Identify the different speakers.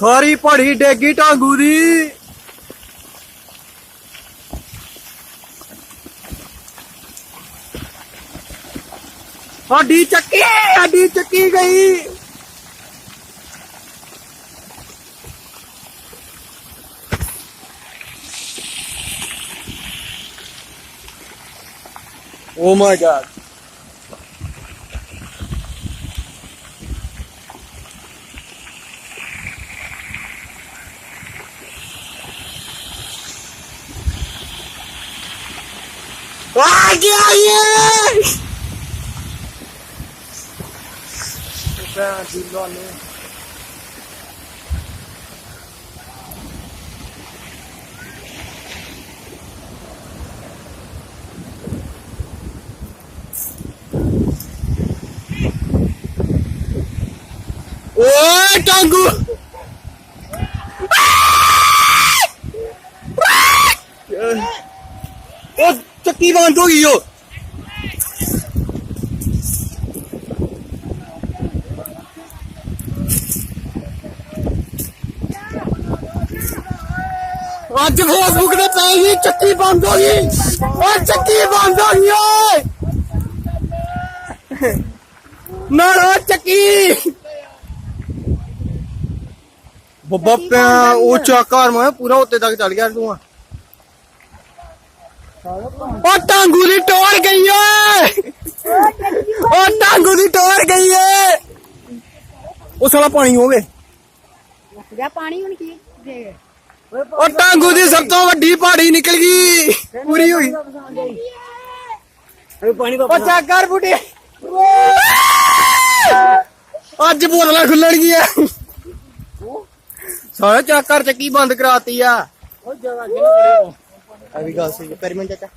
Speaker 1: ਸਾਰੀ ਪਹਾੜੀ ਡੇਗੀ ਢਾਂਗੂ ਦੀ। ਸਾਡੀ ਚੱਕੀ ਗਈ। Oh my God. आ गया ये। ओए टांगू ओ चक्की बंद हो गई हो। आज फेसबुक ने पहली चक्की बंद हो गई और चक्की बंद हो गई ना चक्की बब्बा ऊंचा कार में पूरा उत्ते तक चल गया तू। और टांगू दी टोर गई है। और टांगू दी टोर गई है। वो साला पानी हो गए
Speaker 2: पानी हुण की
Speaker 1: और टांगू दी सब तो वड्डी पहाड़ी निकल गई पूरी हुई। चेक कर बूटी अज बोतल खुलन गया सारे चेक कर चक्की बंद कराती है। अभी गल सही है। पेरीमेंट चाचा